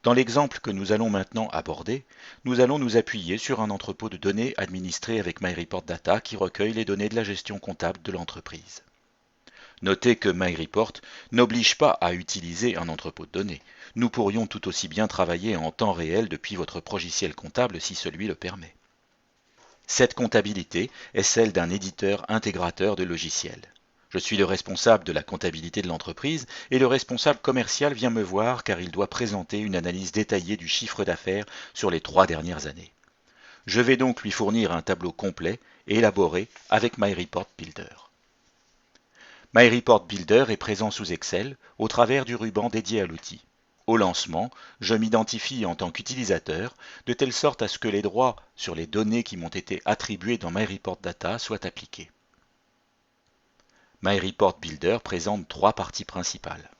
Dans l'exemple que nous allons maintenant aborder, nous allons nous appuyer sur un entrepôt de données administré avec MyReport Data qui recueille les données de la gestion comptable de l'entreprise. Notez que MyReport n'oblige pas à utiliser un entrepôt de données. Nous pourrions tout aussi bien travailler en temps réel depuis votre logiciel comptable si celui le permet. Cette comptabilité est celle d'un éditeur intégrateur de logiciels. Je suis le responsable de la comptabilité de l'entreprise et le responsable commercial vient me voir car il doit présenter une analyse détaillée du chiffre d'affaires sur les 3 dernières années. Je vais donc lui fournir un tableau complet et élaboré avec MyReport Builder. MyReport Builder est présent sous Excel au travers du ruban dédié à l'outil. Au lancement, je m'identifie en tant qu'utilisateur de telle sorte à ce que les droits sur les données qui m'ont été attribuées dans MyReport Data soient appliqués. MyReport Builder présente 3 parties principales.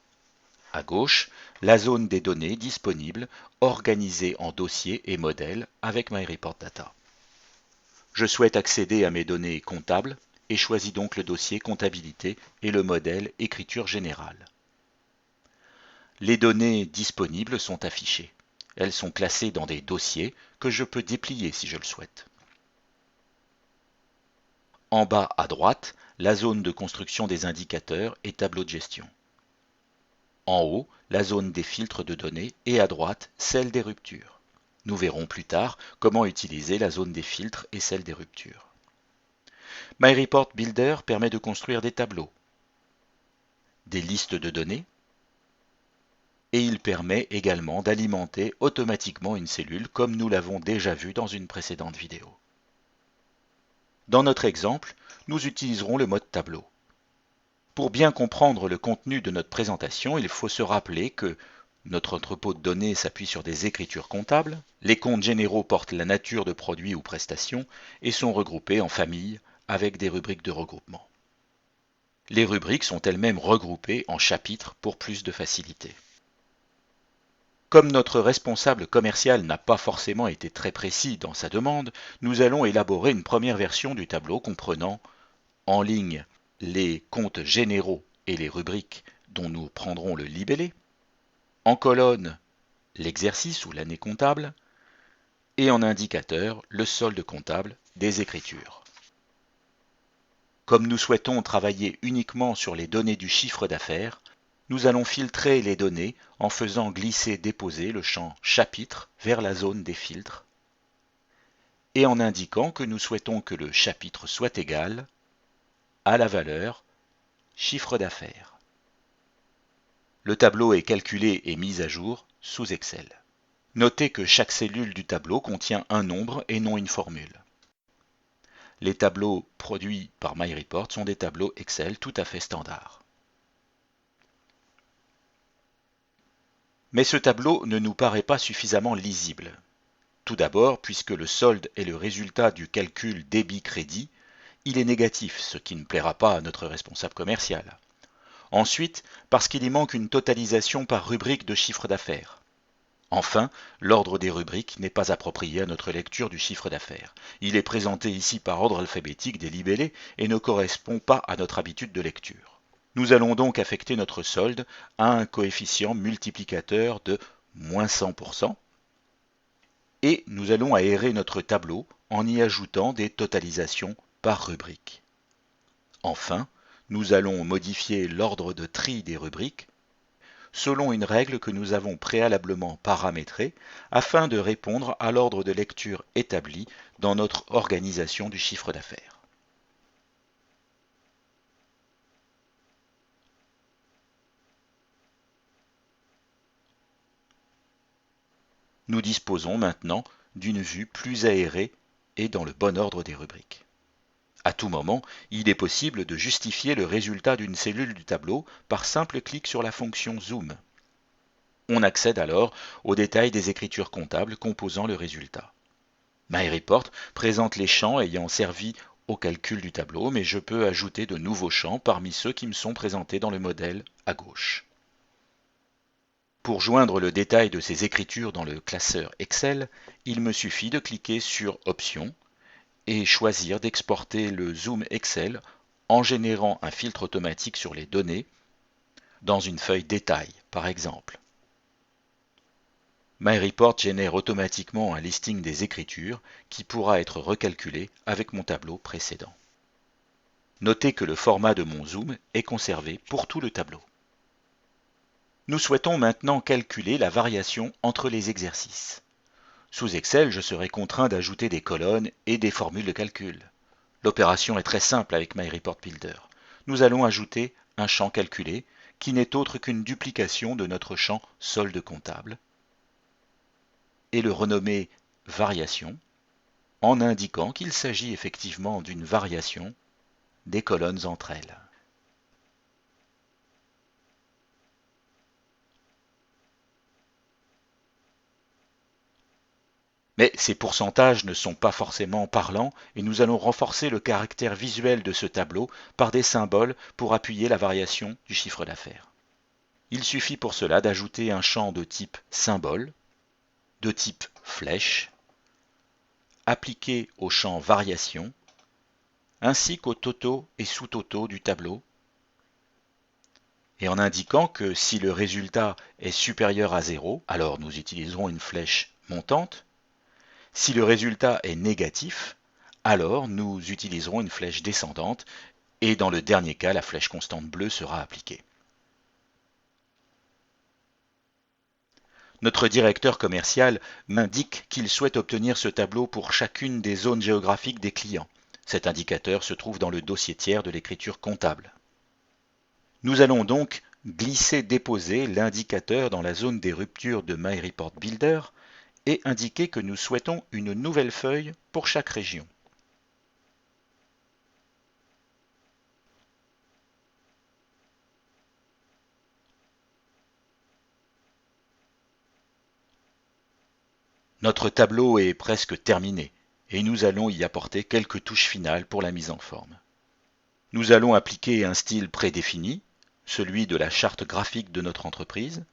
À gauche, la zone des données disponibles organisée en dossiers et modèles avec MyReport Data. Je souhaite accéder à mes données comptables et choisis donc le dossier comptabilité et le modèle écriture générale. Les données disponibles sont affichées. Elles sont classées dans des dossiers que je peux déplier si je le souhaite. En bas à droite, la zone de construction des indicateurs et tableau de gestion. En haut, la zone des filtres de données et à droite, celle des ruptures. Nous verrons plus tard comment utiliser la zone des filtres et celle des ruptures. MyReport Builder permet de construire des tableaux, des listes de données, et il permet également d'alimenter automatiquement une cellule comme nous l'avons déjà vu dans une précédente vidéo. Dans notre exemple, nous utiliserons le mode tableau. Pour bien comprendre le contenu de notre présentation, il faut se rappeler que notre entrepôt de données s'appuie sur des écritures comptables, les comptes généraux portent la nature de produits ou prestations et sont regroupés en familles avec des rubriques de regroupement. Les rubriques sont elles-mêmes regroupées en chapitres pour plus de facilité. Comme notre responsable commercial n'a pas forcément été très précis dans sa demande, nous allons élaborer une première version du tableau comprenant en ligne les comptes généraux et les rubriques dont nous prendrons le libellé, en colonne l'exercice ou l'année comptable, et en indicateur le solde comptable des écritures. Comme nous souhaitons travailler uniquement sur les données du chiffre d'affaires, nous allons filtrer les données en faisant glisser-déposer le champ chapitre vers la zone des filtres et en indiquant que nous souhaitons que le chapitre soit égal à la valeur chiffre d'affaires. Le tableau est calculé et mis à jour sous Excel. Notez que chaque cellule du tableau contient un nombre et non une formule. Les tableaux produits par MyReport sont des tableaux Excel tout à fait standards. Mais ce tableau ne nous paraît pas suffisamment lisible. Tout d'abord, puisque le solde est le résultat du calcul débit-crédit, il est négatif, ce qui ne plaira pas à notre responsable commercial. Ensuite, parce qu'il y manque une totalisation par rubrique de chiffre d'affaires. Enfin, l'ordre des rubriques n'est pas approprié à notre lecture du chiffre d'affaires. Il est présenté ici par ordre alphabétique des libellés et ne correspond pas à notre habitude de lecture. Nous allons donc affecter notre solde à un coefficient multiplicateur de moins 100%, et nous allons aérer notre tableau en y ajoutant des totalisations par rubrique. Enfin, nous allons modifier l'ordre de tri des rubriques selon une règle que nous avons préalablement paramétrée afin de répondre à l'ordre de lecture établi dans notre organisation du chiffre d'affaires. Nous disposons maintenant d'une vue plus aérée et dans le bon ordre des rubriques. À tout moment, il est possible de justifier le résultat d'une cellule du tableau par simple clic sur la fonction Zoom. On accède alors aux détails des écritures comptables composant le résultat. MyReport présente les champs ayant servi au calcul du tableau, mais je peux ajouter de nouveaux champs parmi ceux qui me sont présentés dans le modèle à gauche. Pour joindre le détail de ces écritures dans le classeur Excel, il me suffit de cliquer sur Options et choisir d'exporter le Zoom Excel en générant un filtre automatique sur les données dans une feuille détail, par exemple. MyReport génère automatiquement un listing des écritures qui pourra être recalculé avec mon tableau précédent. Notez que le format de mon zoom est conservé pour tout le tableau. Nous souhaitons maintenant calculer la variation entre les exercices. Sous Excel, je serai contraint d'ajouter des colonnes et des formules de calcul. L'opération est très simple avec MyReport Builder. Nous allons ajouter un champ calculé qui n'est autre qu'une duplication de notre champ solde comptable et le renommer variation en indiquant qu'il s'agit effectivement d'une variation des colonnes entre elles. Mais ces pourcentages ne sont pas forcément parlants et nous allons renforcer le caractère visuel de ce tableau par des symboles pour appuyer la variation du chiffre d'affaires. Il suffit pour cela d'ajouter un champ de type symbole, de type flèche, appliqué au champ variation, ainsi qu'aux totaux et sous-totaux du tableau, et en indiquant que si le résultat est supérieur à 0, alors nous utiliserons une flèche montante. Si le résultat est négatif, alors nous utiliserons une flèche descendante et dans le dernier cas, la flèche constante bleue sera appliquée. Notre directeur commercial m'indique qu'il souhaite obtenir ce tableau pour chacune des zones géographiques des clients. Cet indicateur se trouve dans le dossier tiers de l'écriture comptable. Nous allons donc glisser-déposer l'indicateur dans la zone des ruptures de MyReport Builder et indiquer que nous souhaitons une nouvelle feuille pour chaque région. Notre tableau est presque terminé et nous allons y apporter quelques touches finales pour la mise en forme. Nous allons appliquer un style prédéfini, celui de la charte graphique de notre entreprise.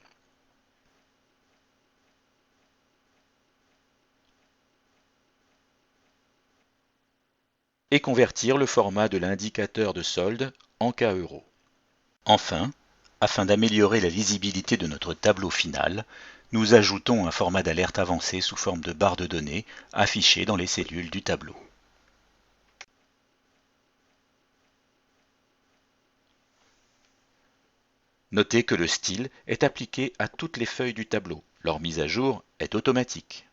Et convertir le format de l'indicateur de solde en cas euro. Enfin, afin d'améliorer la lisibilité de notre tableau final, nous ajoutons un format d'alerte avancé sous forme de barre de données affichée dans les cellules du tableau. Notez que le style est appliqué à toutes les feuilles du tableau. Leur mise à jour est automatique.